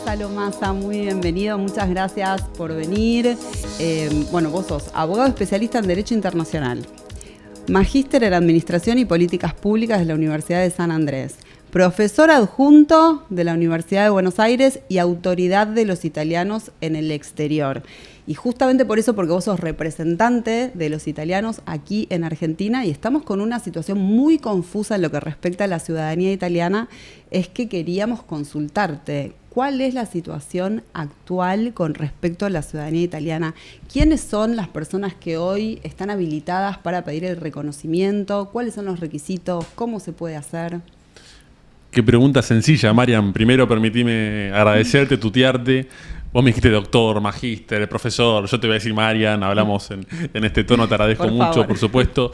Gonzalo Massa, muy bienvenido, muchas gracias por venir. Vos sos abogado especialista en Derecho Internacional, magíster en Administración y Políticas Públicas de la Universidad de San Andrés, profesor adjunto de la Universidad de Buenos Aires y autoridad de los italianos en el exterior. Y justamente por eso, porque vos sos representante de los italianos aquí en Argentina y estamos con una situación muy confusa en lo que respecta a la ciudadanía italiana, es que queríamos consultarte. ¿Cuál es la situación actual con respecto a la ciudadanía italiana? ¿Quiénes son las personas que hoy están habilitadas para pedir el reconocimiento? ¿Cuáles son los requisitos? ¿Cómo se puede hacer? Qué pregunta sencilla, Marian. Primero, permitime agradecerte, tutearte. Vos me dijiste doctor, magíster, profesor. Yo te voy a decir Marian, hablamos en este tono, te agradezco mucho, por supuesto.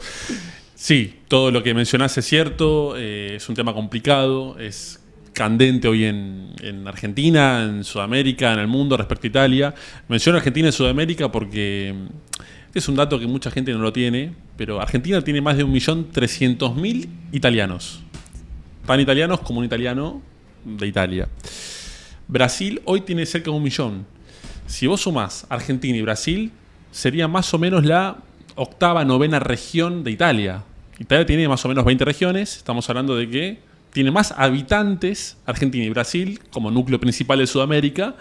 Sí, todo lo que mencionás es cierto, es un tema complicado, es candente hoy en Argentina, en Sudamérica, en el mundo respecto a Italia. Menciono Argentina y Sudamérica porque es un dato que mucha gente no lo tiene, pero Argentina tiene más de 1.300.000 italianos. Tan italianos como un italiano de Italia. Brasil hoy tiene cerca de 1 millón. Si vos sumás Argentina y Brasil, sería más o menos la octava, novena región de Italia. Italia tiene más o menos 20 regiones. Estamos hablando de que tiene más habitantes Argentina y Brasil como núcleo principal de Sudamérica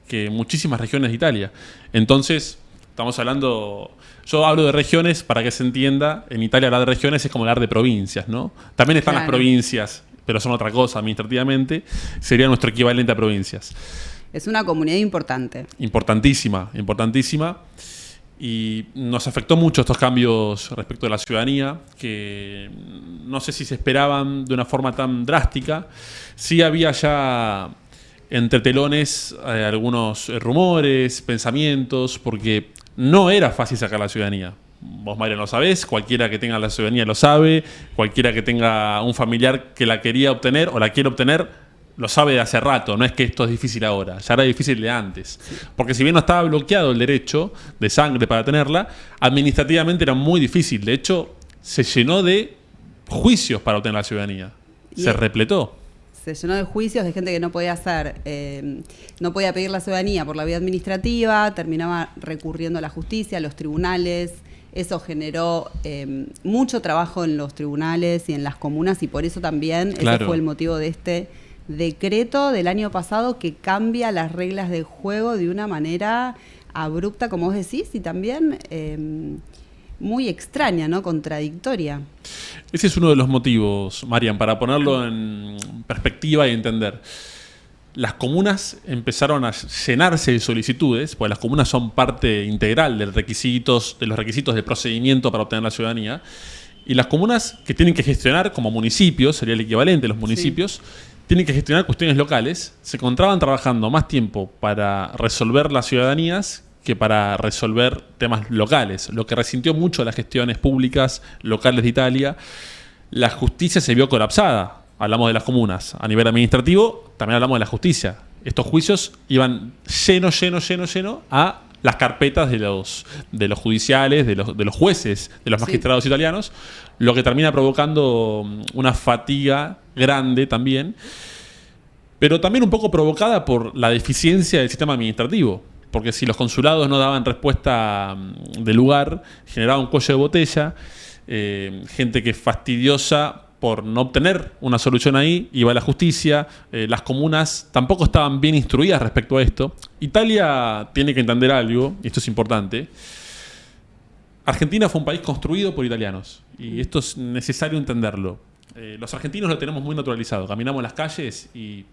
que muchísimas regiones de Italia. Entonces, estamos hablando... Yo hablo de regiones para que se entienda. En Italia hablar de regiones es como hablar de provincias, ¿no? También están las provincias, pero son otra cosa administrativamente. Sería nuestro equivalente a provincias. Es una comunidad importante. Importantísima, importantísima. Y nos afectó mucho estos cambios respecto de la ciudadanía, que no sé si se esperaban de una forma tan drástica. Sí había ya entre telones algunos rumores, pensamientos, porque no era fácil sacar la ciudadanía. Vos, María, lo sabés, cualquiera que tenga la ciudadanía lo sabe, cualquiera que tenga un familiar que la quería obtener o la quiere obtener, lo sabe de hace rato, no es que esto es difícil ahora, ya era difícil de antes. Porque si bien no estaba bloqueado el derecho de sangre para tenerla, administrativamente era muy difícil. De hecho, se llenó de juicios para obtener la ciudadanía. Se repletó. Se llenó de juicios de gente que no podía no podía pedir la ciudadanía por la vía administrativa, terminaba recurriendo a la justicia, a los tribunales. Eso generó mucho trabajo en los tribunales y en las comunas, y por eso también ese fue el motivo de este decreto del año pasado, que cambia las reglas del juego de una manera abrupta, como vos decís, y también muy extraña, ¿no? Contradictoria. Ese es uno de los motivos, Marian, para ponerlo en perspectiva y entender. Las comunas empezaron a llenarse de solicitudes, porque las comunas son parte integral de los requisitos del procedimiento para obtener la ciudadanía, y las comunas que tienen que gestionar como municipios, sería el equivalente de los municipios, tienen que gestionar cuestiones locales, se encontraban trabajando más tiempo para resolver las ciudadanías que para resolver temas locales, lo que resintió mucho las gestiones públicas locales de Italia. La justicia se vio colapsada. Hablamos de las comunas. A nivel administrativo, también hablamos de la justicia. Estos juicios iban lleno a las carpetas de los judiciales, de los jueces, de los magistrados italianos, lo que termina provocando una fatiga grande también, pero también un poco provocada por la deficiencia del sistema administrativo. Porque si los consulados no daban respuesta de lugar, generaba un cuello de botella, gente que es fastidiosa por no obtener una solución ahí, iba a la justicia. Las comunas tampoco estaban bien instruidas respecto a esto. Italia tiene que entender algo, y esto es importante. Argentina fue un país construido por italianos, y esto es necesario entenderlo. Los argentinos lo tenemos muy naturalizado. Caminamos las calles y,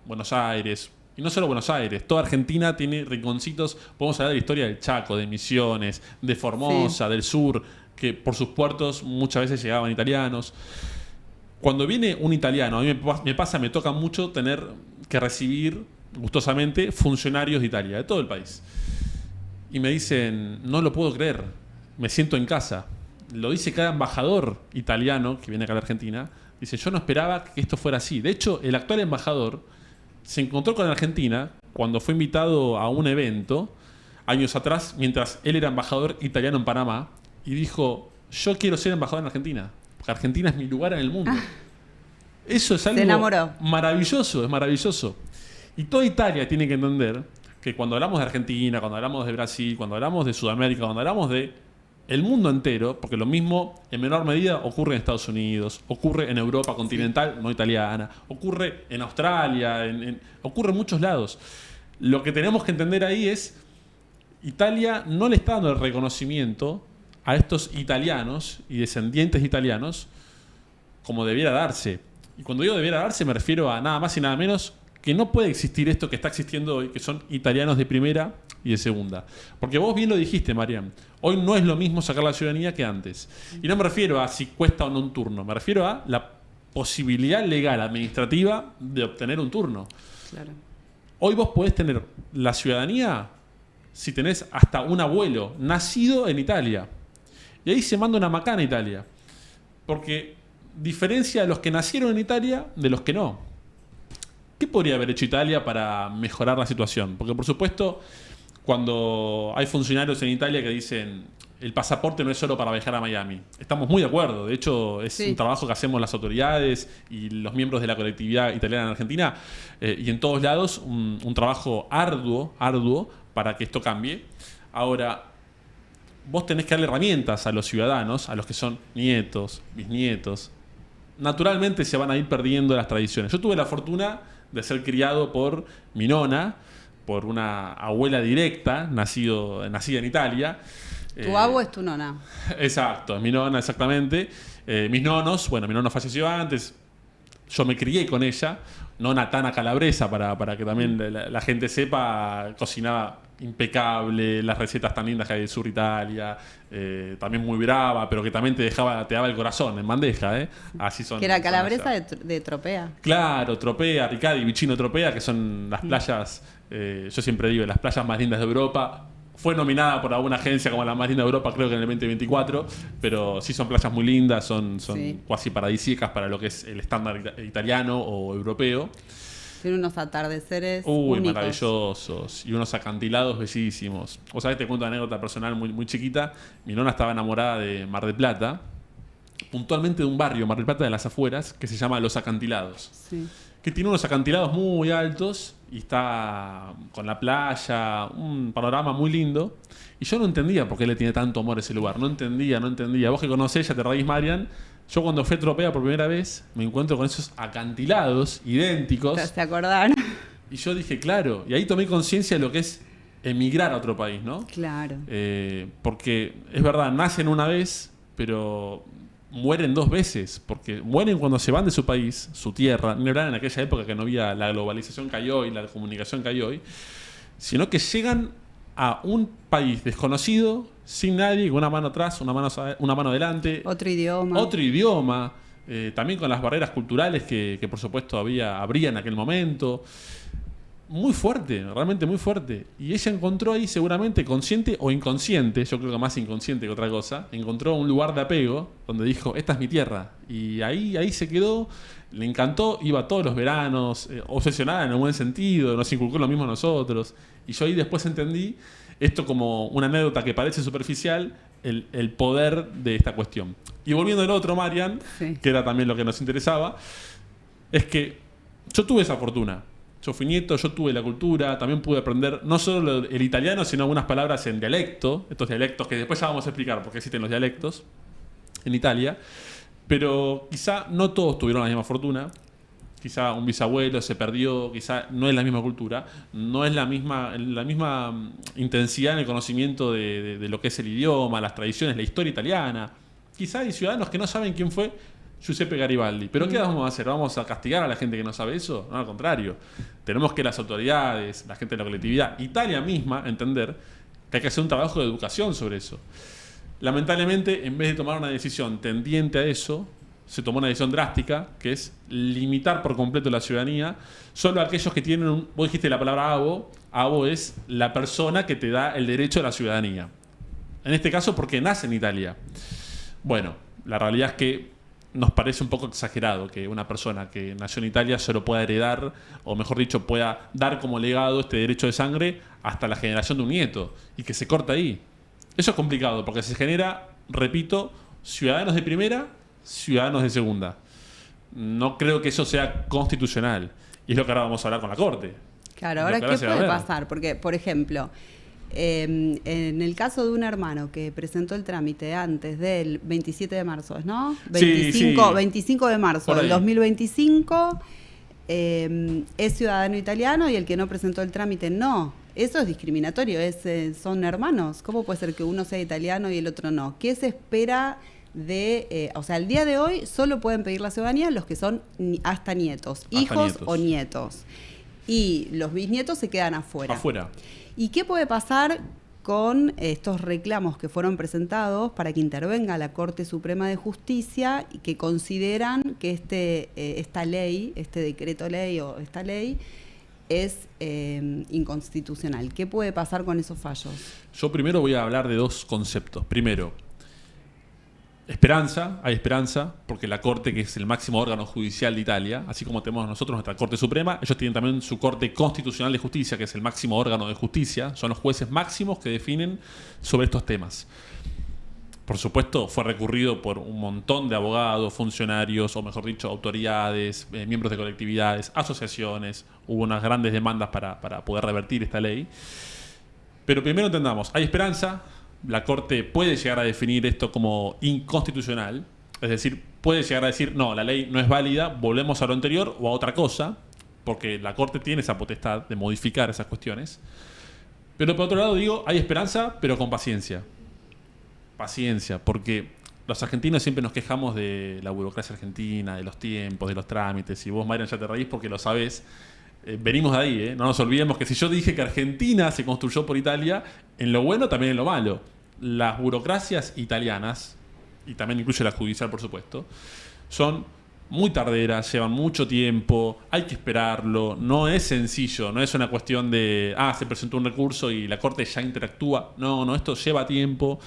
Buenos Aires. Y no solo Buenos Aires, toda Argentina tiene rinconcitos. Podemos hablar de la historia del Chaco, de Misiones, de Formosa, del sur, que por sus puertos muchas veces llegaban italianos. Cuando viene un italiano, a mí me toca mucho tener que recibir gustosamente funcionarios de Italia, de todo el país. Y me dicen, no lo puedo creer, me siento en casa. Lo dice cada embajador italiano que viene acá a la Argentina. Dice, yo no esperaba que esto fuera así. De hecho, el actual embajador se encontró con Argentina cuando fue invitado a un evento años atrás, mientras él era embajador italiano en Panamá, y dijo, yo quiero ser embajador en Argentina, porque Argentina es mi lugar en el mundo. Eso es algo maravilloso, es maravilloso. Y toda Italia tiene que entender que cuando hablamos de Argentina, cuando hablamos de Brasil, cuando hablamos de Sudamérica, cuando hablamos de el mundo entero, porque lo mismo en menor medida ocurre en Estados Unidos, ocurre en Europa continental, no italiana, ocurre en Australia, ocurre en muchos lados. Lo que tenemos que entender ahí es, Italia no le está dando el reconocimiento a estos italianos y descendientes italianos como debiera darse. Y cuando digo debiera darse me refiero a nada más y nada menos que no puede existir esto que está existiendo hoy, que son italianos de primera y de segunda. Porque vos bien lo dijiste, Marian, hoy no es lo mismo sacar la ciudadanía que antes. Y no me refiero a si cuesta o no un turno, me refiero a la posibilidad legal, administrativa, de obtener un turno. Claro. Hoy vos podés tener la ciudadanía si tenés hasta un abuelo nacido en Italia. Y ahí se manda una macana a Italia. Porque diferencia a los que nacieron en Italia de los que no. ¿Qué podría haber hecho Italia para mejorar la situación? Porque, por supuesto, cuando hay funcionarios en Italia que dicen el pasaporte no es solo para viajar a Miami, estamos muy de acuerdo. De hecho, es un trabajo que hacemos las autoridades y los miembros de la colectividad italiana en Argentina y en todos lados, un trabajo arduo para que esto cambie. Ahora, vos tenés que darle herramientas a los ciudadanos, a los que son nietos, bisnietos. Naturalmente se van a ir perdiendo las tradiciones. Yo tuve la fortuna de ser criado por mi nona, por una abuela directa, nacida en Italia. Tu abuelo es tu nona. Exacto, mi nona, exactamente. Mis nonos, bueno, mi nona falleció antes, yo me crié con ella, nona Tana Calabresa, para que también la gente sepa, cocinaba impecable, las recetas tan lindas que hay del sur Italia, también muy brava, pero que también te daba el corazón en bandeja, así son. Que era Calabresa de Tropea. Claro, Tropea, Riccardi, Vicino Tropea, que son las playas, yo siempre digo, las playas más lindas de Europa. Fue nominada por alguna agencia como la más linda de Europa, creo que en el 2024, pero sí son playas muy lindas, son cuasi paradisíacas para lo que es el estándar italiano o europeo. Tiene unos atardeceres únicos. Maravillosos. Y unos acantilados bellísimos. O sea, te cuento una anécdota personal muy chiquita. Mi nona estaba enamorada de Mar del Plata, puntualmente de un barrio, Mar del Plata de las afueras, que se llama Los Acantilados. Sí. Que tiene unos acantilados muy altos y está con la playa, un panorama muy lindo. Y yo no entendía por qué le tiene tanto amor a ese lugar. No entendía. Vos que conocés, ya te reís, Marian. Yo cuando fui a Tropea por primera vez, me encuentro con esos acantilados idénticos. ¿Te acordás? Y yo dije, claro. Y ahí tomé conciencia de lo que es emigrar a otro país, ¿no? Claro. Porque es verdad, nacen una vez, pero mueren dos veces. Porque mueren cuando se van de su país, su tierra. No era en aquella época que no había la globalización que hay hoy, la comunicación que hay hoy. Sino que llegan a un país desconocido, sin nadie, con una mano atrás, una mano adelante. Otro idioma. También con las barreras culturales que por supuesto habría en aquel momento. Muy fuerte, realmente muy fuerte. Y ella encontró ahí, seguramente consciente o inconsciente, yo creo que más inconsciente que otra cosa, encontró un lugar de apego donde dijo, esta es mi tierra. Y ahí se quedó, le encantó, iba todos los veranos, obsesionada en el buen sentido, nos inculcó lo mismo a nosotros. Y yo ahí después entendí esto como una anécdota que parece superficial, el poder de esta cuestión. Y volviendo al otro, Marian, que era también lo que nos interesaba, es que yo tuve esa fortuna. Yo fui nieto, yo tuve la cultura, también pude aprender no solo el italiano, sino algunas palabras en dialecto, estos dialectos que después ya vamos a explicar por qué existen los dialectos en Italia, pero quizá no todos tuvieron la misma fortuna, quizá un bisabuelo se perdió, quizá no es la misma cultura, no es la misma intensidad en el conocimiento de lo que es el idioma, las tradiciones, la historia italiana. Quizá hay ciudadanos que no saben quién fue Giuseppe Garibaldi. ¿Pero qué vamos a hacer? ¿Vamos a castigar a la gente que no sabe eso? No, al contrario. Tenemos que las autoridades, la gente de la colectividad, Italia misma, entender que hay que hacer un trabajo de educación sobre eso. Lamentablemente, en vez de tomar una decisión tendiente a eso, se tomó una decisión drástica, que es limitar por completo la ciudadanía solo a aquellos que tienen vos dijiste la palabra abo. Abo es la persona que te da el derecho a la ciudadanía. En este caso, porque nace en Italia. Bueno, la realidad es que nos parece un poco exagerado que una persona que nació en Italia solo pueda heredar, o mejor dicho, pueda dar como legado este derecho de sangre hasta la generación de un nieto, y que se corta ahí. Eso es complicado, porque se genera, repito, ciudadanos de primera, ciudadanos de segunda. No creo que eso sea constitucional, y es lo que ahora vamos a hablar con la Corte. Claro, ahora, ¿qué puede pasar? Porque, por ejemplo, en el caso de un hermano que presentó el trámite antes del 27 de marzo, ¿no? 25 de marzo del 2025, es ciudadano italiano y el que no presentó el trámite no. Eso es discriminatorio, son hermanos. ¿Cómo puede ser que uno sea italiano y el otro no? ¿Qué se espera de... o sea, al día de hoy solo pueden pedir la ciudadanía los que son hasta nietos, hijos o nietos. Y los bisnietos se quedan afuera. ¿Y qué puede pasar con estos reclamos que fueron presentados para que intervenga la Corte Suprema de Justicia y que consideran que esta ley, este decreto ley o esta ley es inconstitucional? ¿Qué puede pasar con esos fallos? Yo primero voy a hablar de dos conceptos. Primero, hay esperanza, porque la Corte, que es el máximo órgano judicial de Italia, así como tenemos nosotros nuestra Corte Suprema, ellos tienen también su Corte Constitucional de Justicia, que es el máximo órgano de justicia, son los jueces máximos que definen sobre estos temas. Por supuesto, fue recurrido por un montón de abogados, funcionarios, o mejor dicho, autoridades, miembros de colectividades, asociaciones. Hubo unas grandes demandas para poder revertir esta ley. Pero primero entendamos, hay esperanza. La Corte puede llegar a definir esto como inconstitucional. Es decir, puede llegar a decir, no, la ley no es válida, volvemos a lo anterior o a otra cosa, porque la Corte tiene esa potestad de modificar esas cuestiones. Pero por otro lado digo, hay esperanza, pero con paciencia. Paciencia, porque los argentinos siempre nos quejamos de la burocracia argentina, de los tiempos, de los trámites. Y vos, Marian, ya te reís porque lo sabés. Venimos de ahí, no nos olvidemos que si yo dije que Argentina se construyó por Italia, en lo bueno también en lo malo. Las burocracias italianas, y también incluye la judicial por supuesto, son muy tarderas, llevan mucho tiempo, hay que esperarlo, no es sencillo, no es una cuestión de, se presentó un recurso y la Corte ya interactúa. No, esto lleva tiempo,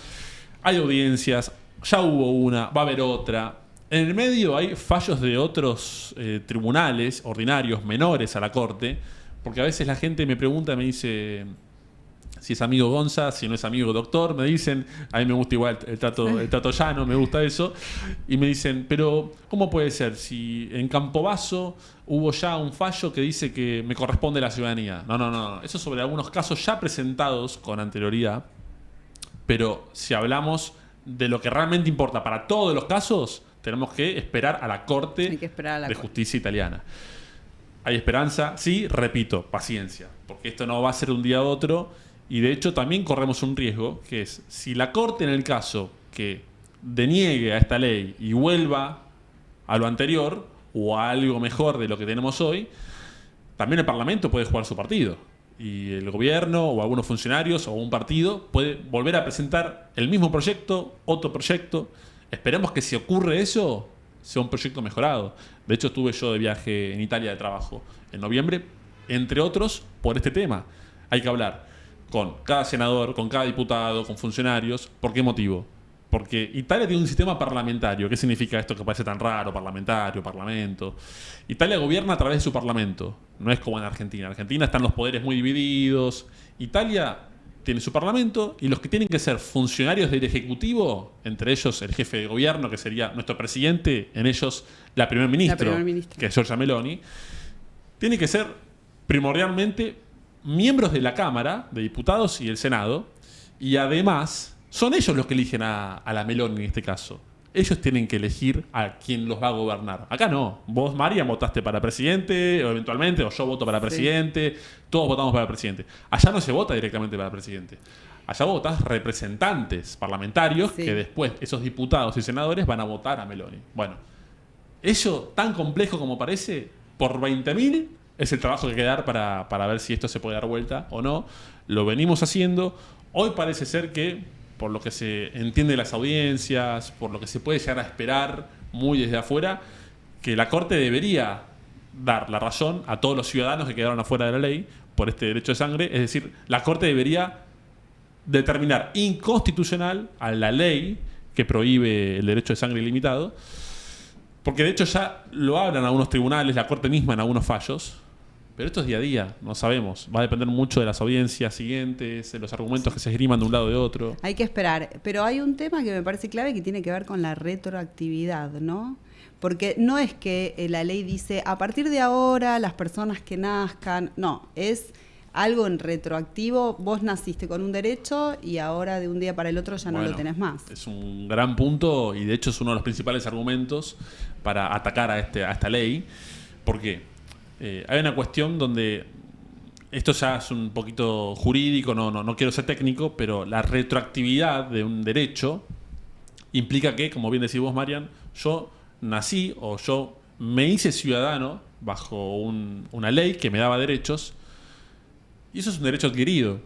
hay audiencias, ya hubo una, va a haber otra. En el medio hay fallos de otros tribunales ordinarios menores a la Corte, porque a veces la gente me pregunta, me dice si es amigo Gonza, si no es amigo doctor, me dicen, a mí me gusta igual el trato llano, me gusta eso, y me dicen, pero ¿cómo puede ser si en Campobasso hubo ya un fallo que dice que me corresponde la ciudadanía? No, eso sobre algunos casos ya presentados con anterioridad, pero si hablamos de lo que realmente importa para todos los casos, tenemos que esperar a la Corte de Justicia italiana. Hay esperanza, sí, repito, paciencia, porque esto no va a ser de un día a otro, y de hecho también corremos un riesgo, que es, si la Corte en el caso que deniegue a esta ley y vuelva a lo anterior, o a algo mejor de lo que tenemos hoy, también el Parlamento puede jugar su partido, y el gobierno, o algunos funcionarios, o un partido, puede volver a presentar el mismo proyecto, otro proyecto. Esperemos que si ocurre eso, sea un proyecto mejorado. De hecho, estuve yo de viaje en Italia de trabajo en noviembre, entre otros, por este tema. Hay que hablar con cada senador, con cada diputado, con funcionarios. ¿Por qué motivo? Porque Italia tiene un sistema parlamentario. ¿Qué significa esto que parece tan raro? Parlamentario, parlamento. Italia gobierna a través de su parlamento. No es como en Argentina. En Argentina están los poderes muy divididos. Italia tiene su parlamento, y los que tienen que ser funcionarios del Ejecutivo, entre ellos el jefe de gobierno, que sería nuestro presidente, en ellos la primer ministra, que es Giorgia Meloni, tienen que ser primordialmente miembros de la Cámara de Diputados y del Senado, y además son ellos los que eligen a la Meloni en este caso. Ellos tienen que elegir a quién los va a gobernar. Acá no. Vos, Marian, votaste para presidente, o eventualmente, o yo voto para presidente. Todos votamos para presidente. Allá no se vota directamente para presidente. Allá votás representantes parlamentarios que después esos diputados y senadores van a votar a Meloni. Bueno, eso tan complejo como parece, por 20.000 es el trabajo que hay que dar para ver si esto se puede dar vuelta o no. Lo venimos haciendo. Hoy parece ser que, por lo que se entiende de las audiencias, por lo que se puede llegar a esperar muy desde afuera, que la Corte debería dar la razón a todos los ciudadanos que quedaron afuera de la ley por este derecho de sangre. Es decir, la Corte debería determinar inconstitucional a la ley que prohíbe el derecho de sangre ilimitado, porque de hecho ya lo hablan algunos tribunales, la Corte misma en algunos fallos. Pero esto es día a día, no sabemos. Va a depender mucho de las audiencias siguientes, de los argumentos que se esgriman de un lado o de otro. Hay que esperar. Pero hay un tema que me parece clave que tiene que ver con la retroactividad, ¿no? Porque no es que la ley dice, a partir de ahora las personas que nazcan, no, es algo en retroactivo, vos naciste con un derecho y ahora de un día para el otro ya no lo tenés más. Es un gran punto y de hecho es uno de los principales argumentos para atacar a esta ley. ¿Por qué? Hay una cuestión donde, esto ya es un poquito jurídico, no quiero ser técnico, pero la retroactividad de un derecho implica que, como bien decís vos, Marian, yo nací o yo me hice ciudadano bajo una ley que me daba derechos. Y eso es un derecho adquirido.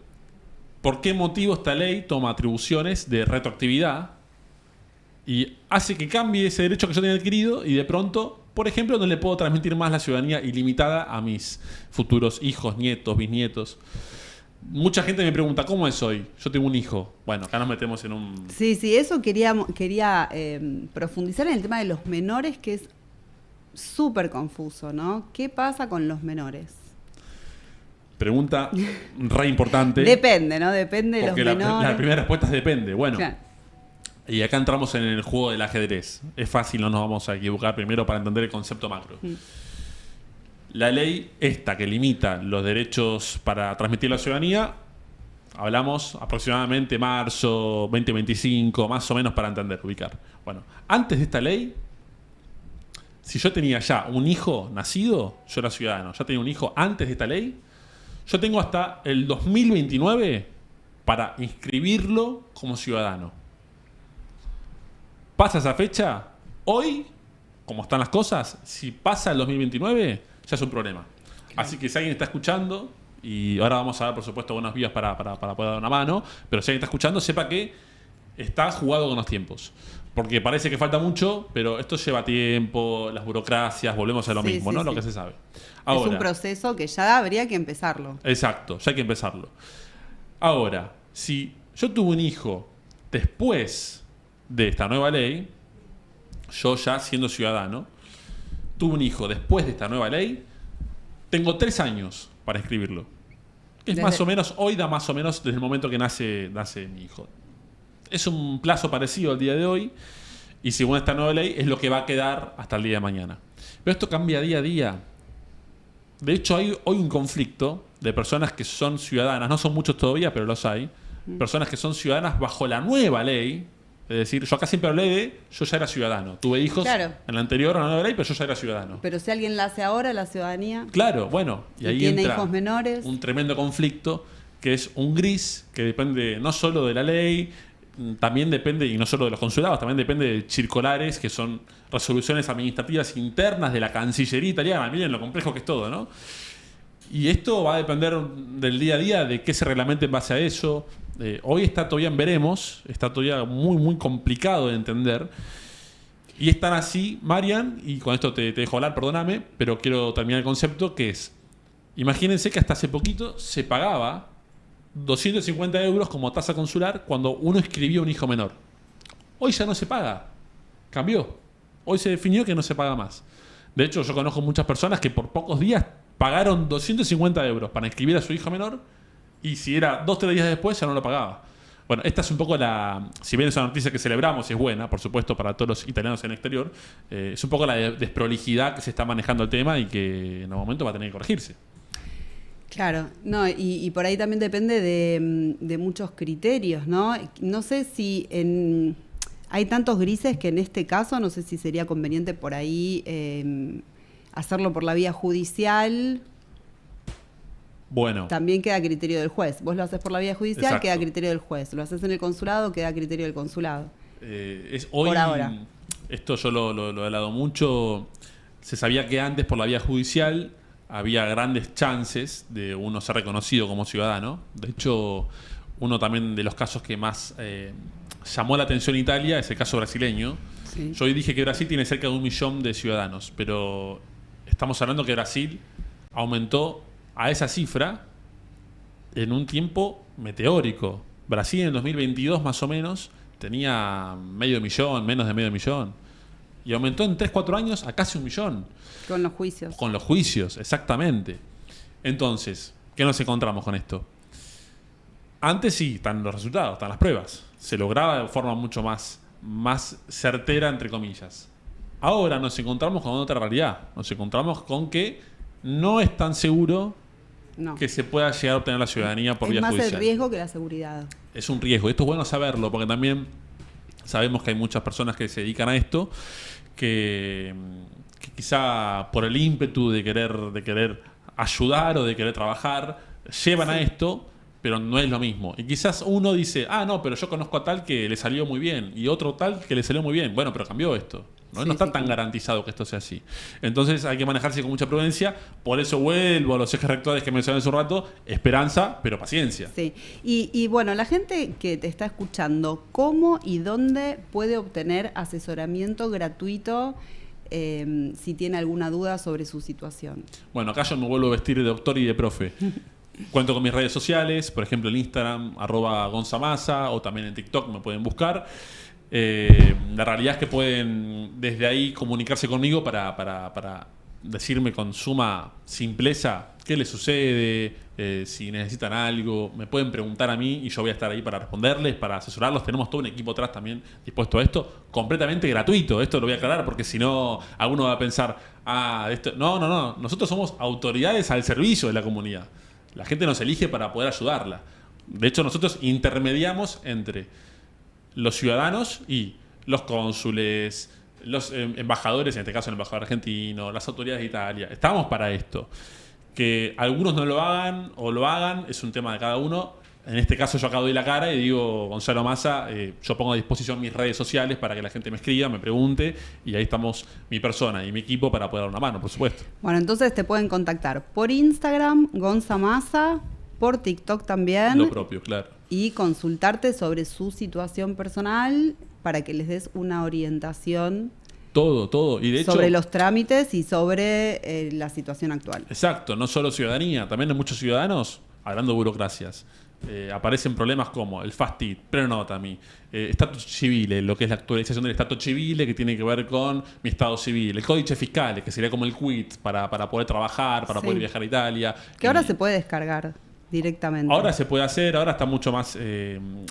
¿Por qué motivo esta ley toma atribuciones de retroactividad y hace que cambie ese derecho que yo tenía adquirido y de pronto, por ejemplo, no le puedo transmitir más la ciudadanía ilimitada a mis futuros hijos, nietos, bisnietos? Mucha gente me pregunta, ¿cómo es hoy? Yo tengo un hijo. Bueno, acá nos metemos en un... Sí, eso quería profundizar en el tema de los menores, que es súper confuso, ¿no? ¿Qué pasa con los menores? Pregunta re importante. Depende, ¿no? Depende de los menores. Porque la primera respuesta es depende. Bueno, claro. Y acá entramos en el juego del ajedrez. Es fácil, no nos vamos a equivocar primero para entender el concepto macro. La ley esta que limita los derechos para transmitir la ciudadanía, hablamos aproximadamente marzo 2025, más o menos para entender, ubicar. Bueno, antes de esta ley, si yo tenía ya un hijo nacido, yo era ciudadano. Ya tenía un hijo antes de esta ley. Yo tengo hasta el 2029 para inscribirlo como ciudadano. Pasa esa fecha, hoy, como están las cosas, si pasa el 2029, ya es un problema. Claro. Así que si alguien está escuchando, y ahora vamos a dar, por supuesto, buenas vías para poder dar una mano, pero si alguien está escuchando, sepa que está jugado con los tiempos. Porque parece que falta mucho, pero esto lleva tiempo, las burocracias, volvemos a lo mismo, ¿no? Sí. Lo que se sabe. Ahora, es un proceso que ya habría que empezarlo. Exacto, ya hay que empezarlo. Ahora, si yo tuve un hijo después de esta nueva ley, yo ya siendo ciudadano, tuve un hijo después de esta nueva ley, tengo 3 años para inscribirlo. Que es más o menos, hoy da más o menos desde el momento que nace mi hijo. Es un plazo parecido al día de hoy y según esta nueva ley es lo que va a quedar hasta el día de mañana. Pero esto cambia día a día. De hecho, hay hoy un conflicto de personas que son ciudadanas, no son muchos todavía, pero los hay, personas que son ciudadanas bajo la nueva ley. Es decir, yo acá siempre hablé de yo ya era ciudadano. Tuve hijos en la anterior a la nueva ley, pero yo ya era ciudadano. Pero si alguien la hace ahora, la ciudadanía... Claro, bueno, y ahí tiene entra hijos menores, un tremendo conflicto que es un gris que depende no solo de la ley, también depende, y no solo de los consulados, también depende de circulares, que son resoluciones administrativas internas de la Cancillería italiana. Miren lo complejo que es todo, ¿no? Y esto va a depender del día a día, de qué se reglamente en base a eso. Hoy está todavía en veremos, está todavía muy, muy complicado de entender. Y es tan así, Marian, y con esto te dejo hablar, perdóname, pero quiero terminar el concepto, que es, imagínense que hasta hace poquito se pagaba 250 euros como tasa consular cuando uno inscribía un hijo menor. Hoy ya no se paga. Cambió. Hoy se definió que no se paga más. De hecho, yo conozco muchas personas que por pocos días pagaron 250 euros para inscribir a su hijo menor y si era 2 o 3 días después ya no lo pagaba. Bueno, esta es un poco si bien es una noticia que celebramos y es buena, por supuesto, para todos los italianos en el exterior, es un poco la desprolijidad que se está manejando el tema y que en algún momento va a tener que corregirse. Claro, no, y por ahí también depende de muchos criterios, ¿no? No sé si hay tantos grises que en este caso no sé si sería conveniente por ahí hacerlo por la vía judicial. Bueno. También queda a criterio del juez. Vos lo haces por la vía judicial, exacto, queda a criterio del juez. Lo haces en el consulado, queda a criterio del consulado. Hoy, por ahora. Esto yo lo he hablado mucho. Se sabía que antes por la vía judicial había grandes chances de uno ser reconocido como ciudadano. De hecho, uno también de los casos que más llamó la atención en Italia es el caso brasileño. Sí. Yo hoy dije que Brasil tiene cerca de 1 millón de ciudadanos, pero estamos hablando que Brasil aumentó a esa cifra en un tiempo meteórico. Brasil en el 2022 más o menos tenía medio millón, menos de medio millón. Y aumentó en 3-4 años a casi 1 millón. Con los juicios. Con los juicios, exactamente. Entonces, ¿qué nos encontramos con esto? Antes sí, están los resultados, están las pruebas. Se lograba de forma mucho más certera, entre comillas. Ahora nos encontramos con otra realidad. Nos encontramos con que no es tan seguro que se pueda llegar a obtener la ciudadanía por vía judicial. Es más el riesgo que la seguridad. Es un riesgo. Esto es bueno saberlo, porque también sabemos que hay muchas personas que se dedican a esto, que quizá por el ímpetu de querer ayudar o de querer trabajar, llevan a esto, pero no es lo mismo. Y quizás uno dice, no, pero yo conozco a tal que le salió muy bien, y otro tal que le salió muy bien. Bueno, pero cambió esto. No está tan garantizado que esto sea así. Entonces hay que manejarse con mucha prudencia. Por eso vuelvo a los ejes rectores que mencioné hace un rato. Esperanza, pero paciencia. Sí. Y bueno, la gente que te está escuchando, ¿cómo y dónde puede obtener asesoramiento gratuito si tiene alguna duda sobre su situación? Bueno, acá yo me vuelvo a vestir de doctor y de profe. Cuento con mis redes sociales, por ejemplo en Instagram, @gonzamasa, o también en TikTok me pueden buscar. La realidad es que pueden desde ahí comunicarse conmigo para decirme con suma simpleza qué les sucede, si necesitan algo. Me pueden preguntar a mí y yo voy a estar ahí para responderles, para asesorarlos. Tenemos todo un equipo atrás también dispuesto a esto, completamente gratuito. Esto lo voy a aclarar porque si no, alguno va a pensar, esto. No. Nosotros somos autoridades al servicio de la comunidad. La gente nos elige para poder ayudarla. De hecho, nosotros intermediamos entre los ciudadanos y los cónsules, los embajadores, en este caso el embajador argentino, las autoridades de Italia. Estamos para esto. Que algunos no lo hagan o lo hagan es un tema de cada uno. En este caso yo acá doy la cara y digo, Gonzalo Massa, yo pongo a disposición mis redes sociales para que la gente me escriba, me pregunte, y ahí estamos mi persona y mi equipo para poder dar una mano, por supuesto. Bueno, entonces te pueden contactar por Instagram, Gonza Massa, por TikTok también. Lo propio, claro. Y consultarte sobre su situación personal para que les des una orientación. Todo. Y de hecho, sobre los trámites y sobre la situación actual. Exacto, no solo ciudadanía, también hay muchos ciudadanos, hablando de burocracias. Aparecen problemas como el FASTID, Prenotami, Status Civile, lo que es la actualización del Status Civile, que tiene que ver con mi estado civil, el Códice Fiscal, que sería como el quit para poder trabajar, para poder viajar a Italia. Que ahora se puede descargar directamente. Ahora se puede hacer, ahora está mucho más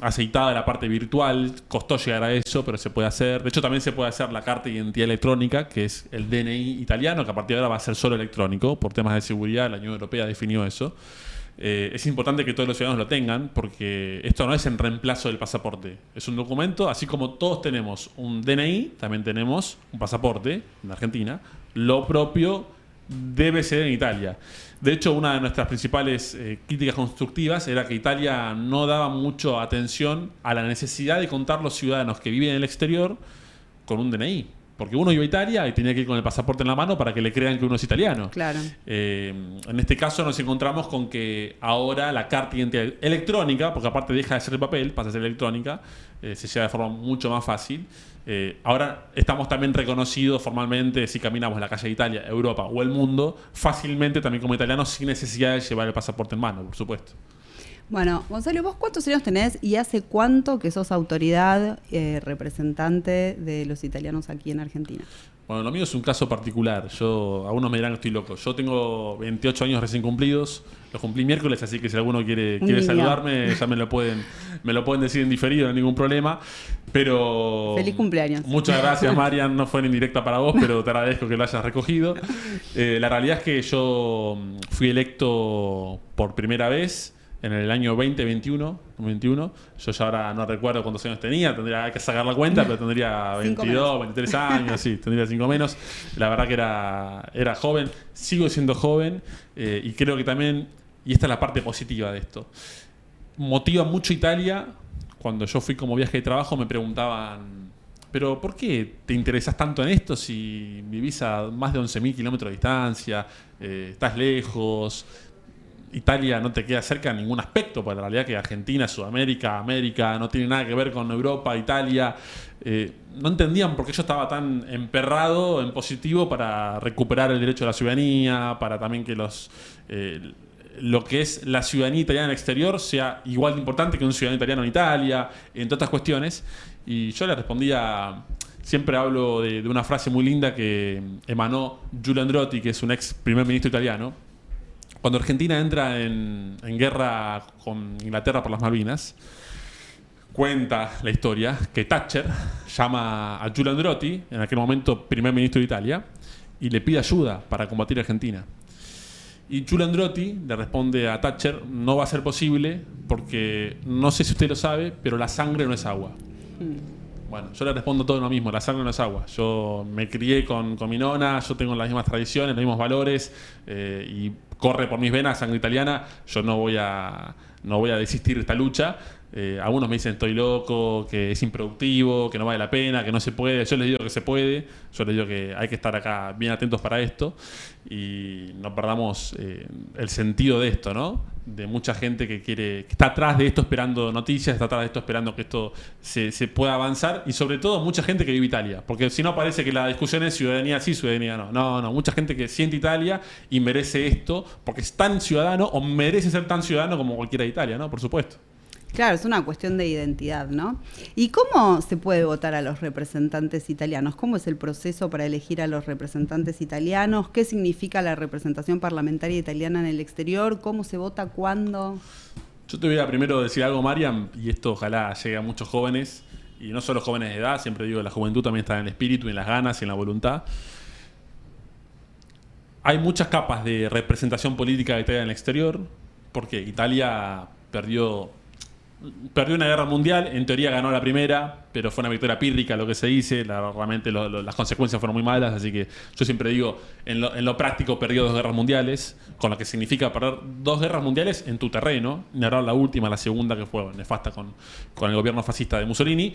aceitada la parte virtual, costó llegar a eso, pero se puede hacer. De hecho, también se puede hacer la carta de identidad electrónica, que es el DNI italiano, que a partir de ahora va a ser solo electrónico, por temas de seguridad, la Unión Europea definió eso. Es importante que todos los ciudadanos lo tengan, porque esto no es en reemplazo del pasaporte. Es un documento, así como todos tenemos un DNI, también tenemos un pasaporte en Argentina. Lo propio debe ser en Italia. De hecho, una de nuestras principales críticas constructivas era que Italia no daba mucha atención a la necesidad de contar los ciudadanos que viven en el exterior con un DNI. Porque uno iba a Italia y tenía que ir con el pasaporte en la mano para que le crean que uno es italiano. Claro. En este caso nos encontramos con que ahora la carta de identidad electrónica, porque aparte deja de ser de papel, pasa a ser electrónica, se lleva de forma mucho más fácil. Ahora estamos también reconocidos formalmente, si caminamos en la calle de Italia, Europa o el mundo, fácilmente también como italianos, sin necesidad de llevar el pasaporte en mano, por supuesto. Bueno, Gonzalo, ¿vos cuántos años tenés y hace cuánto que sos autoridad representante de los italianos aquí en Argentina? Bueno, lo mío es un caso particular. Algunos me dirán que estoy loco. Yo tengo 28 años recién cumplidos. Los cumplí miércoles, así que si alguno quiere saludarme, ya me lo pueden decir en diferido, no hay ningún problema. Pero feliz cumpleaños. Muchas gracias, Marian. No fue en indirecta para vos, pero te agradezco que lo hayas recogido. La realidad es que yo fui electo por primera vez en el año 2021. Yo ya ahora no recuerdo cuántos años tenía, tendría que sacar la cuenta, pero tendría 22, 23 años, sí, tendría 5 menos. La verdad que era joven, sigo siendo joven, y creo que también, y esta es la parte positiva de esto, motiva mucho Italia. Cuando yo fui como viaje de trabajo me preguntaban, ¿pero por qué te interesas tanto en esto si vivís a más de 11.000 kilómetros de distancia, estás lejos? Italia no te queda cerca en ningún aspecto, porque la realidad es que Argentina, Sudamérica, América, no tiene nada que ver con Europa, Italia. No entendían por qué yo estaba tan emperrado en positivo para recuperar el derecho a la ciudadanía, para también que lo que es la ciudadanía italiana en el exterior sea igual de importante que un ciudadano italiano en Italia, entre otras cuestiones. Y yo le respondía, siempre hablo de una frase muy linda que emanó Giulio Andreotti, que es un ex primer ministro italiano. Cuando Argentina entra en guerra con Inglaterra por las Malvinas, Cuenta la historia que Thatcher llama a Giulio Andreotti, en aquel momento primer ministro de Italia, y le pide ayuda para combatir a Argentina. Y Giulio Andreotti le responde a Thatcher: no va a ser posible porque no sé si usted lo sabe, pero la sangre no es agua. Bueno, yo le respondo todo lo mismo: la sangre no es agua. Yo me crié con mi nona, yo tengo las mismas tradiciones, los mismos valores, y corre por mis venas sangre italiana. Yo no voy a desistir de esta lucha. Algunos me dicen estoy loco, que es improductivo, que no vale la pena, que no se puede. Yo les digo que se puede, yo les digo que hay que estar acá bien atentos para esto y no perdamos el sentido de esto, ¿no? De mucha gente que está atrás de esto esperando noticias, está atrás de esto esperando que esto se pueda avanzar, y sobre todo mucha gente que vive Italia, porque si no parece que la discusión es ciudadanía sí, ciudadanía no. No, mucha gente que siente Italia y merece esto porque es tan ciudadano o merece ser tan ciudadano como cualquiera de Italia, ¿no? Por supuesto. Claro, es una cuestión de identidad, ¿no? ¿Y cómo se puede votar a los representantes italianos? ¿Cómo es el proceso para elegir a los representantes italianos? ¿Qué significa la representación parlamentaria italiana en el exterior? ¿Cómo se vota? ¿Cuándo? Yo te voy a primero decir algo, Mariam, y esto ojalá llegue a muchos jóvenes, y no solo jóvenes de edad, siempre digo, la juventud también está en el espíritu, en las ganas y en la voluntad. Hay muchas capas de representación política de Italia en el exterior, porque Italia perdió una guerra mundial, en teoría ganó la primera, pero fue una victoria pírrica lo que se dice, realmente las consecuencias fueron muy malas, así que yo siempre digo, en lo práctico perdió 2 guerras mundiales, con lo que significa perder 2 guerras mundiales en tu terreno, y ahora la última, la segunda, que fue nefasta con el gobierno fascista de Mussolini.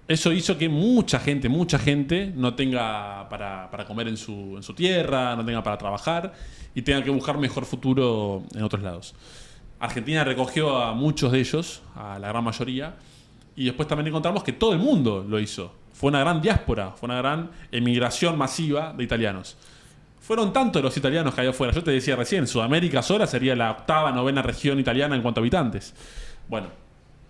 Eso hizo que mucha gente no tenga para comer en su tierra, no tenga para trabajar, y tenga que buscar mejor futuro en otros lados. Argentina recogió a muchos de ellos, a la gran mayoría, y después también encontramos que todo el mundo lo hizo. Fue una gran diáspora, fue una gran emigración masiva de italianos. Fueron tantos los italianos que hay afuera. Yo te decía recién, Sudamérica sola sería la 8ª, 9ª región italiana en cuanto a habitantes. Bueno,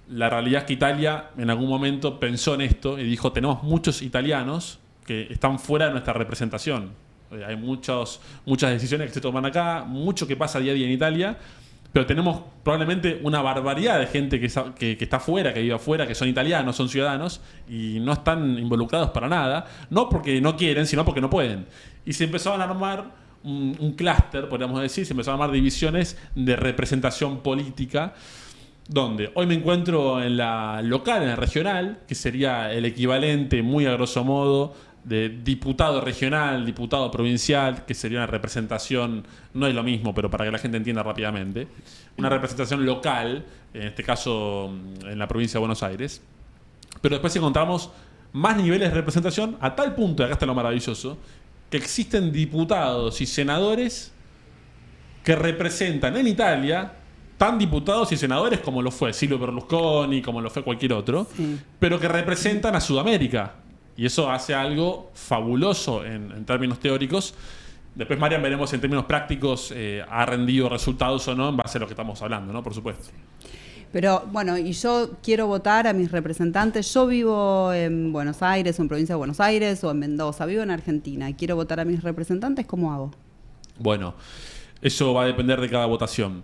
la realidad es que Italia en algún momento pensó en esto y dijo: tenemos muchos italianos que están fuera de nuestra representación. Hay muchas decisiones que se toman acá, mucho que pasa día a día en Italia, pero tenemos probablemente una barbaridad de gente que está afuera, que vive afuera, que son italianos, son ciudadanos y no están involucrados para nada, no porque no quieren, sino porque no pueden. Y se empezaron a armar un clúster, podríamos decir, se empezaron a armar divisiones de representación política, donde hoy me encuentro en la local, en la regional, que sería el equivalente, muy a grosso modo, de diputado regional, diputado provincial, que sería una representación, no es lo mismo, pero para que la gente entienda rápidamente, una representación local, en este caso en la provincia de Buenos Aires. Pero después encontramos más niveles de representación, a tal punto, y acá está lo maravilloso, que existen diputados y senadores que representan en Italia tan diputados y senadores como lo fue Silvio Berlusconi, como lo fue cualquier otro, sí, pero que representan a Sudamérica. Y eso hace algo fabuloso en términos teóricos. Después, Marian, veremos en términos prácticos ha rendido resultados o no en base a lo que estamos hablando, ¿no? Por supuesto. Pero bueno, y yo quiero votar a mis representantes. Yo vivo en Buenos Aires, o en provincia de Buenos Aires, o en Mendoza. Vivo en Argentina. Quiero votar a mis representantes. ¿Cómo hago? Bueno, eso va a depender de cada votación.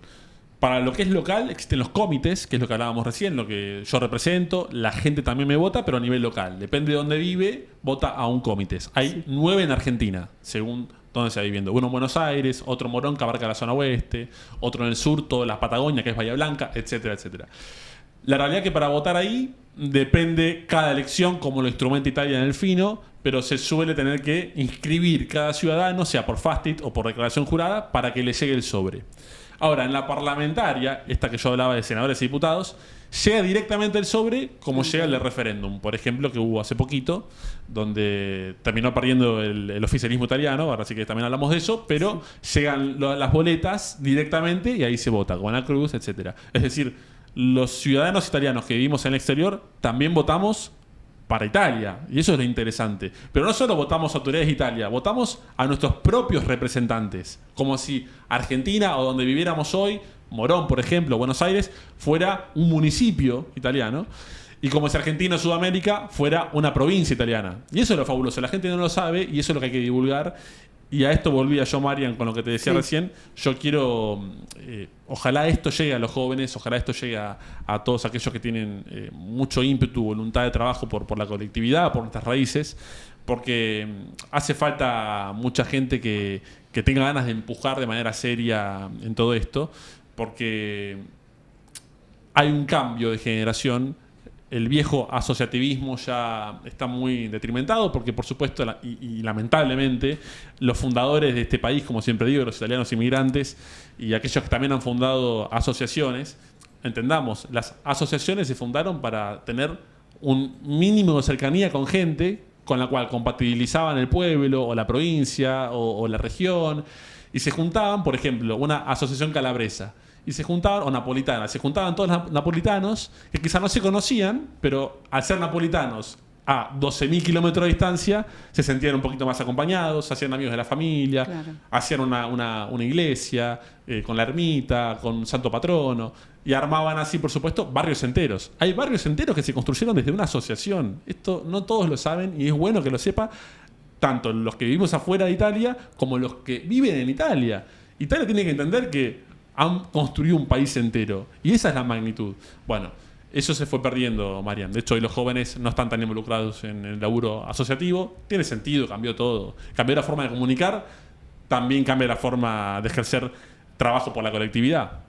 Para lo que es local, existen los comités, que es lo que hablábamos recién, lo que yo represento. La gente también me vota, pero a nivel local. Depende de dónde vive, vota a un comité. Hay 9 en Argentina, según dónde se va viviendo. Uno en Buenos Aires, otro en Morón, que abarca la zona oeste, otro en el sur, toda la Patagonia, que es Bahía Blanca, etcétera, etcétera. La realidad es que para votar ahí depende cada elección, como lo instrumenta Italia en el fino, pero se suele tener que inscribir cada ciudadano, sea por FASTIT o por declaración jurada, para que le llegue el sobre. Ahora, en la parlamentaria, esta que yo hablaba de senadores y diputados, llega directamente el sobre como llega el de referéndum, por ejemplo, que hubo hace poquito, donde terminó perdiendo el oficialismo italiano, ahora sí que también hablamos de eso, pero llegan las boletas directamente y ahí se vota, con la cruz, etcétera. Es decir, los ciudadanos italianos que vivimos en el exterior también votamos para Italia, y eso es lo interesante. Pero no solo votamos a autoridades de Italia, votamos a nuestros propios representantes, como si Argentina, o donde viviéramos hoy, Morón, por ejemplo, Buenos Aires, fuera un municipio italiano, y como si Argentina o Sudamérica fuera una provincia italiana. Y eso es lo fabuloso, la gente no lo sabe, y eso es lo que hay que divulgar. Y a esto volvía yo, Marian, con lo que te decía recién. Yo quiero, ojalá esto llegue a los jóvenes, ojalá esto llegue a todos aquellos que tienen mucho ímpetu, voluntad de trabajo por la colectividad, por nuestras raíces, porque hace falta mucha gente que tenga ganas de empujar de manera seria en todo esto, porque hay un cambio de generación. El viejo asociativismo ya está muy detrimentado porque, por supuesto, y lamentablemente, los fundadores de este país, como siempre digo, los italianos inmigrantes y aquellos que también han fundado asociaciones, entendamos, las asociaciones se fundaron para tener un mínimo de cercanía con gente con la cual compatibilizaban el pueblo o la provincia o la región, y se juntaban, por ejemplo, una asociación calabresa, y se juntaban, o napolitana, se juntaban todos los napolitanos que quizás no se conocían, pero al ser napolitanos a 12.000 kilómetros de distancia, se sentían un poquito más acompañados, se hacían amigos de la familia, hacían una iglesia con la ermita, con santo patrono, y armaban así, por supuesto, barrios enteros. Hay barrios enteros que se construyeron desde una asociación. Esto no todos lo saben y es bueno que lo sepa, tanto los que vivimos afuera de Italia como los que viven en Italia. Italia tiene que entender que han construido un país entero. Y esa es la magnitud. Bueno, eso se fue perdiendo, Marian. De hecho, hoy los jóvenes no están tan involucrados en el laburo asociativo. Tiene sentido, cambió todo. Cambió la forma de comunicar, también cambia la forma de ejercer trabajo por la colectividad.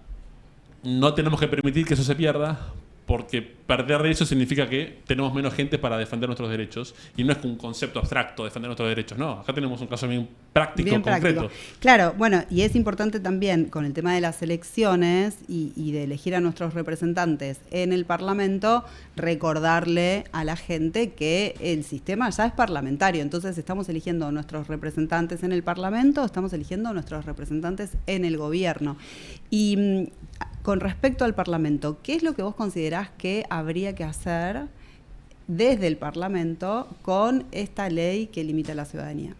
No tenemos que permitir que eso se pierda, porque perder eso significa que tenemos menos gente para defender nuestros derechos, y no es un concepto abstracto defender nuestros derechos, no, acá tenemos un caso bien práctico, concreto. Claro, bueno, y es importante también con el tema de las elecciones y de elegir a nuestros representantes en el Parlamento, recordarle a la gente que el sistema ya es parlamentario, entonces estamos eligiendo a nuestros representantes en el Parlamento, estamos eligiendo a nuestros representantes en el gobierno. Y con respecto al Parlamento, ¿qué es lo que vos considerás que habría que hacer desde el Parlamento con esta ley que limita la ciudadanía?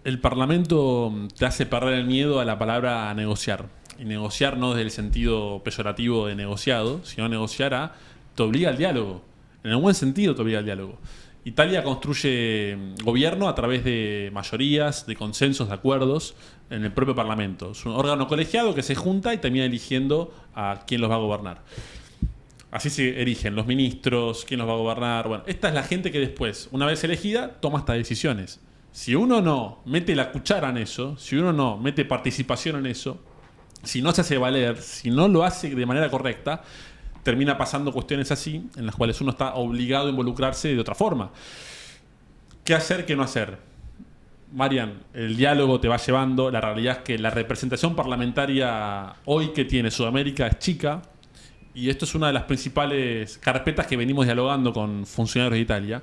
El Parlamento te hace perder el miedo a la palabra negociar. Y negociar no desde el sentido peyorativo de negociado, sino negociar te obliga al diálogo. En el buen sentido te obliga al diálogo. Italia construye gobierno a través de mayorías, de consensos, de acuerdos en el propio Parlamento. Es un órgano colegiado que se junta y termina eligiendo a quién los va a gobernar. Así se erigen los ministros, quién los va a gobernar. Bueno, esta es la gente que después, una vez elegida, toma estas decisiones. Si uno no mete la cuchara en eso, si uno no mete participación en eso, si no se hace valer, si no lo hace de manera correcta, termina pasando cuestiones así, en las cuales uno está obligado a involucrarse de otra forma. ¿Qué hacer, qué no hacer? Marian, el diálogo te va llevando. La realidad es que la representación parlamentaria hoy que tiene Sudamérica es chica, y esto es una de las principales carpetas que venimos dialogando con funcionarios de Italia.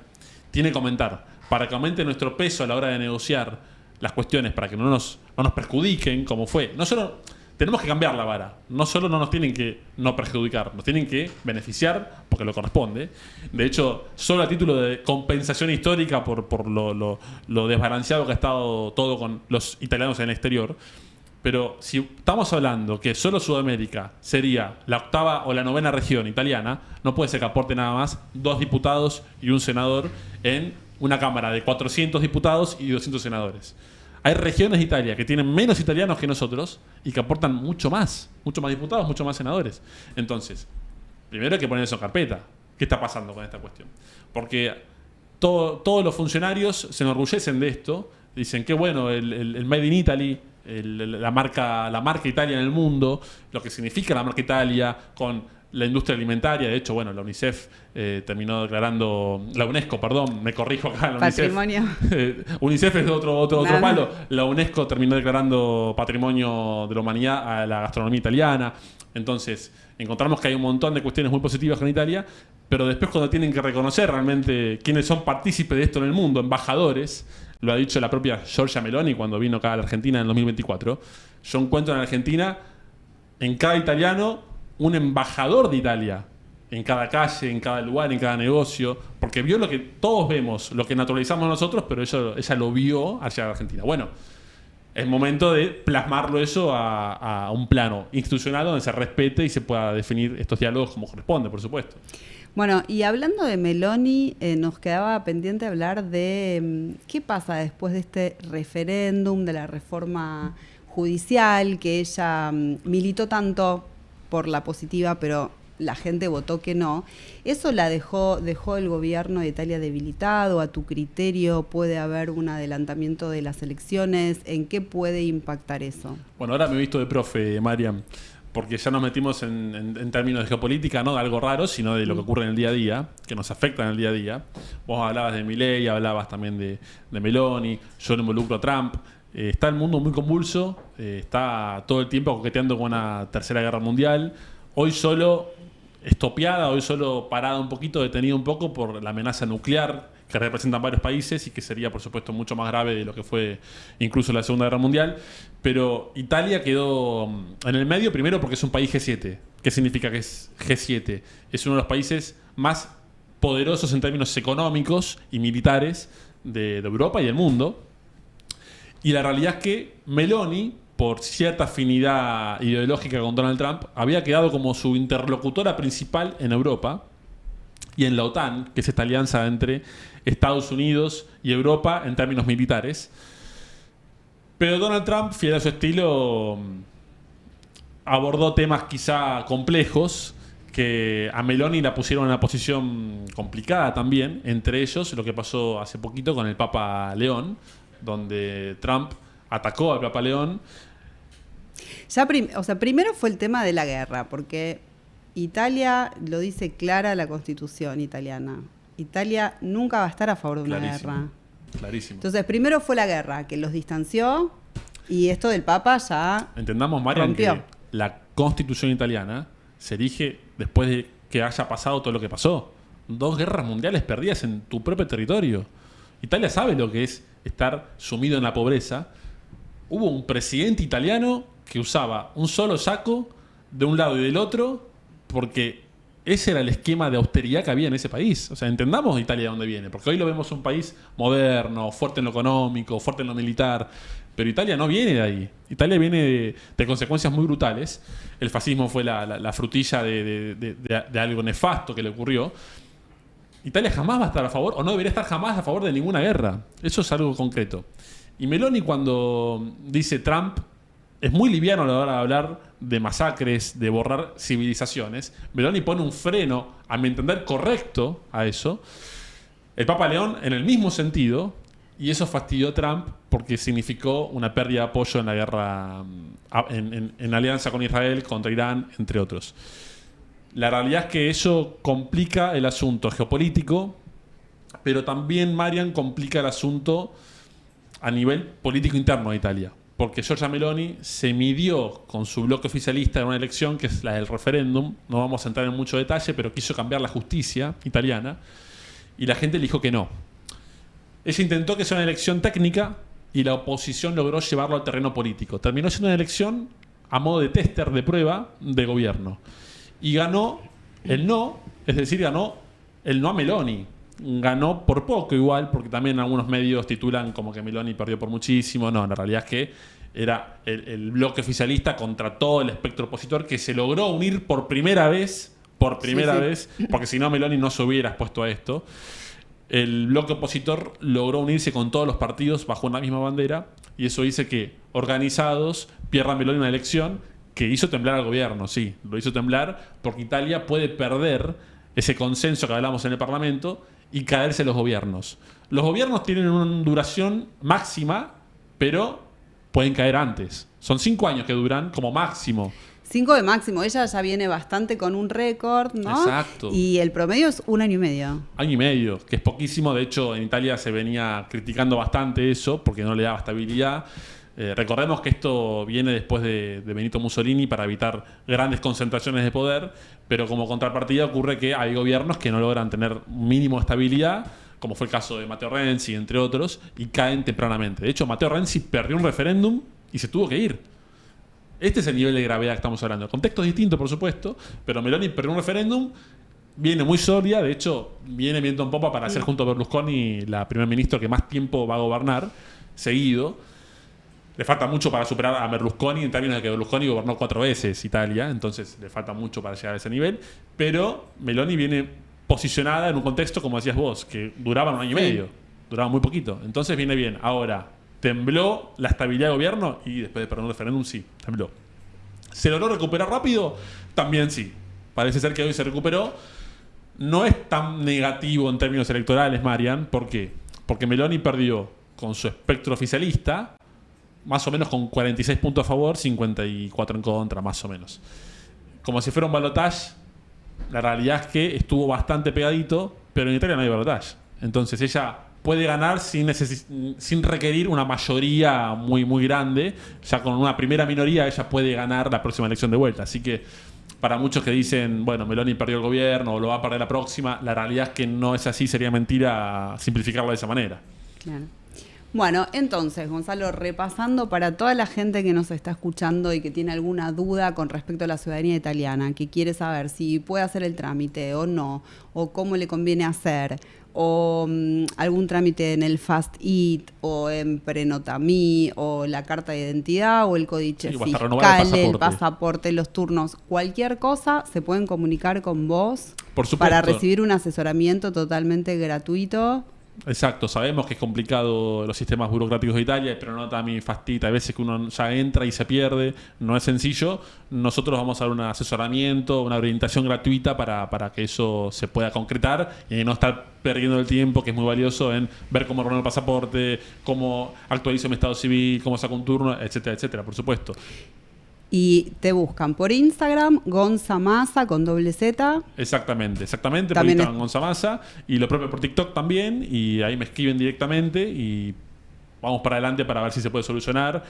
Tiene que aumentar, para que aumente nuestro peso a la hora de negociar las cuestiones, para que no nos perjudiquen, como fue. No solo tenemos que cambiar la vara. No solo no nos tienen que no perjudicar, nos tienen que beneficiar porque lo corresponde. De hecho, solo a título de compensación histórica por lo desbalanceado que ha estado todo con los italianos en el exterior. Pero si estamos hablando que solo Sudamérica sería la 8ª o la 9ª región italiana, no puede ser que aporte nada más 2 diputados y un senador en una cámara de 400 diputados y 200 senadores. Hay regiones de Italia que tienen menos italianos que nosotros y que aportan mucho más diputados, mucho más senadores. Entonces, primero hay que poner eso en carpeta. ¿Qué está pasando con esta cuestión? Porque todos los funcionarios se enorgullecen de esto. Dicen, qué bueno, el Made in Italy, la marca Italia en el mundo, lo que significa la marca Italia con la industria alimentaria. De hecho, bueno, la UNICEF terminó declarando, la UNESCO, perdón, me corrijo acá, la Patrimonio. UNICEF es otro palo. La UNESCO terminó declarando Patrimonio de la Humanidad a la gastronomía italiana. Entonces, encontramos que hay un montón de cuestiones muy positivas con Italia, pero después cuando tienen que reconocer realmente quiénes son partícipes de esto en el mundo, embajadores, lo ha dicho la propia Giorgia Meloni cuando vino acá a la Argentina en el 2024, yo encuentro en Argentina, en cada italiano, un embajador de Italia, en cada calle, en cada lugar, en cada negocio, porque vio lo que todos vemos, lo que naturalizamos nosotros, pero ella lo vio allá en Argentina. Bueno, es momento de plasmarlo eso a un plano institucional donde se respete y se pueda definir estos diálogos como corresponde, por supuesto. Bueno, y hablando de Meloni, nos quedaba pendiente hablar de qué pasa después de este referéndum, de la reforma judicial, que ella militó tanto por la positiva, pero la gente votó que no. ¿Eso la dejó el gobierno de Italia debilitado? ¿A tu criterio puede haber un adelantamiento de las elecciones? ¿En qué puede impactar eso? Bueno, ahora me he visto de profe, Mariam, porque ya nos metimos en términos de geopolítica, no de algo raro, sino de lo que ocurre en el día a día, que nos afecta en el día a día. Vos hablabas de Milei, hablabas también de Meloni, yo le involucro a Trump. Está el mundo muy convulso, está todo el tiempo coqueteando con una tercera guerra mundial. Hoy solo estopiada, hoy solo parada un poquito, detenida un poco por la amenaza nuclear que representan varios países y que sería, por supuesto, mucho más grave de lo que fue incluso la Segunda Guerra Mundial. Pero Italia quedó en el medio, primero porque es un país G7. ¿Qué significa que es G7? Es uno de los países más poderosos en términos económicos y militares de Europa y del mundo. Y la realidad es que Meloni, por cierta afinidad ideológica con Donald Trump, había quedado como su interlocutora principal en Europa y en la OTAN, que es esta alianza entre Estados Unidos y Europa en términos militares. Pero Donald Trump, fiel a su estilo, abordó temas quizá complejos que a Meloni la pusieron en una posición complicada también, entre ellos lo que pasó hace poquito con el Papa León, donde Trump atacó al Papa León. Primero fue el tema de la guerra, porque Italia, lo dice clara la Constitución italiana, Italia nunca va a estar a favor de una guerra. Clarísimo. Entonces, primero fue la guerra, que los distanció, y esto del Papa ya entendamos, Marian, que la Constitución italiana se erige después de que haya pasado todo lo que pasó. 2 guerras mundiales perdidas en tu propio territorio. Italia sabe lo que es estar sumido en la pobreza. Hubo un presidente italiano que usaba un solo saco de un lado y del otro porque ese era el esquema de austeridad que había en ese país. O sea, entendamos Italia de dónde viene, porque hoy lo vemos un país moderno, fuerte en lo económico, fuerte en lo militar, pero Italia no viene de ahí. Italia viene de consecuencias muy brutales. El fascismo fue la frutilla de algo nefasto que le ocurrió. Italia jamás va a estar a favor, o no debería estar jamás a favor de ninguna guerra. Eso es algo concreto. Y Meloni, cuando dice Trump, es muy liviano a la hora de hablar de masacres, de borrar civilizaciones. Meloni pone un freno, a mi entender, correcto a eso. El Papa León, en el mismo sentido, y eso fastidió a Trump porque significó una pérdida de apoyo en la guerra, en alianza con Israel, contra Irán, entre otros. La realidad es que eso complica el asunto geopolítico, pero también, Marian, complica el asunto a nivel político interno de Italia. Porque Giorgia Meloni se midió con su bloque oficialista en una elección que es la del referéndum. No vamos a entrar en mucho detalle, pero quiso cambiar la justicia italiana y la gente le dijo que no. Ella intentó que sea una elección técnica y la oposición logró llevarlo al terreno político. Terminó siendo una elección a modo de tester, de prueba de gobierno. Y ganó el no, es decir, ganó el no a Meloni. Ganó por poco igual, porque también algunos medios titulan como que Meloni perdió por muchísimo. No, la realidad es que era el bloque oficialista contra todo el espectro opositor que se logró unir por primera vez, porque si no Meloni no se hubiera expuesto a esto. El bloque opositor logró unirse con todos los partidos bajo una misma bandera y eso dice que organizados pierdan Meloni una elección que hizo temblar al gobierno, sí, lo hizo temblar porque Italia puede perder ese consenso que hablamos en el Parlamento y caerse los gobiernos. Los gobiernos tienen una duración máxima, pero pueden caer antes. Son 5 años que duran como máximo. 5 de máximo. Ella ya viene bastante con un récord, ¿no? Exacto. Y el promedio es 1 año y medio. Año y medio, que es poquísimo. De hecho, en Italia se venía criticando bastante eso porque no le daba estabilidad. Recordemos que esto viene después de Benito Mussolini para evitar grandes concentraciones de poder, pero como contrapartida ocurre que hay gobiernos que no logran tener un mínimo de estabilidad, como fue el caso de Matteo Renzi, entre otros, y caen tempranamente. De hecho, Matteo Renzi perdió un referéndum y se tuvo que ir. Este es el nivel de gravedad que estamos hablando. El contexto es distinto, por supuesto, pero Meloni perdió un referéndum, viene muy sólida, de hecho, viene viento en popa para ser junto a Berlusconi la primer ministro que más tiempo va a gobernar, seguido. Le falta mucho para superar a Berlusconi en términos de que Berlusconi gobernó 4 veces Italia, entonces le falta mucho para llegar a ese nivel, pero Meloni viene posicionada en un contexto, como decías vos, que duraban un año y medio, duraba muy poquito. Entonces viene bien. Ahora, tembló la estabilidad del gobierno y después de perder un referéndum, sí, tembló. ¿Se logró recuperar rápido? También sí. Parece ser que hoy se recuperó. No es tan negativo en términos electorales, Marian. ¿Por qué? Porque Meloni perdió con su espectro oficialista, más o menos con 46 puntos a favor, 54 en contra, más o menos. Como si fuera un balotaje, la realidad es que estuvo bastante pegadito, pero en Italia no hay balotaje. Entonces ella puede ganar sin requerir una mayoría muy, muy grande. Ya con una primera minoría ella puede ganar la próxima elección de vuelta. Así que para muchos que dicen, bueno, Meloni perdió el gobierno o lo va a perder la próxima, la realidad es que no es así, sería mentira simplificarlo de esa manera. Claro. Bueno, entonces, Gonzalo, repasando para toda la gente que nos está escuchando y que tiene alguna duda con respecto a la ciudadanía italiana, que quiere saber si puede hacer el trámite o no, o cómo le conviene hacer, o algún trámite en el Fast It, o en Prenotami, o la carta de identidad, o el códice fiscal, el pasaporte, los turnos, cualquier cosa, se pueden comunicar con vos. Por supuesto. Para recibir un asesoramiento totalmente gratuito. Exacto, sabemos que es complicado los sistemas burocráticos de Italia, pero no también fastita. Hay veces que uno ya entra y se pierde, no es sencillo. Nosotros vamos a dar un asesoramiento, una orientación gratuita para que eso se pueda concretar y no estar perdiendo el tiempo, que es muy valioso, en ver cómo renovar el pasaporte, cómo actualizo mi estado civil, cómo saco un turno, etcétera, etcétera, por supuesto. Y te buscan por Instagram, Gonzamasa con doble Z. Exactamente. También por También Instagram Gonzamasa. Y lo propio por TikTok también. Y ahí me escriben directamente y vamos para adelante para ver si se puede solucionar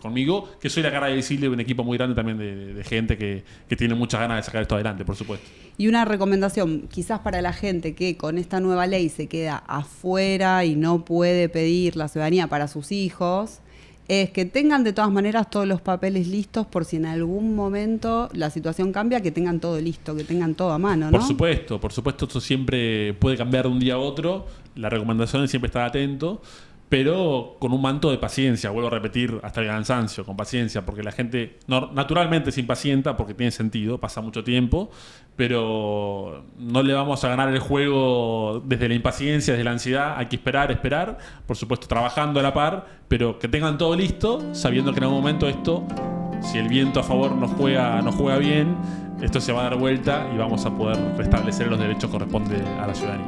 conmigo, que soy la cara visible de un equipo muy grande también de gente que tiene muchas ganas de sacar esto adelante, por supuesto. Y una recomendación, quizás para la gente que con esta nueva ley se queda afuera y no puede pedir la ciudadanía para sus hijos, es que tengan de todas maneras todos los papeles listos por si en algún momento la situación cambia, que tengan todo listo, que tengan todo a mano, ¿no? Por supuesto, esto siempre puede cambiar de un día a otro. La recomendación es siempre estar atento, pero con un manto de paciencia, vuelvo a repetir hasta el cansancio, con paciencia, porque la gente naturalmente se impacienta, porque tiene sentido, pasa mucho tiempo, pero no le vamos a ganar el juego desde la impaciencia, desde la ansiedad. Hay que esperar, por supuesto trabajando a la par, pero que tengan todo listo, sabiendo que en algún momento esto, si el viento a favor nos juega bien, esto se va a dar vuelta y vamos a poder restablecer los derechos que corresponde a la ciudadanía.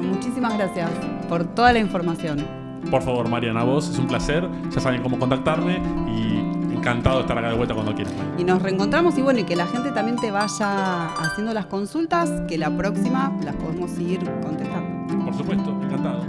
Muchísimas gracias por toda la información. Por favor, Marian, a vos, es un placer. Ya saben cómo contactarme y encantado de estar acá de vuelta cuando quieras. Y nos reencontramos y bueno, y que la gente también te vaya haciendo las consultas, que la próxima las podemos seguir contestando. Por supuesto, encantado.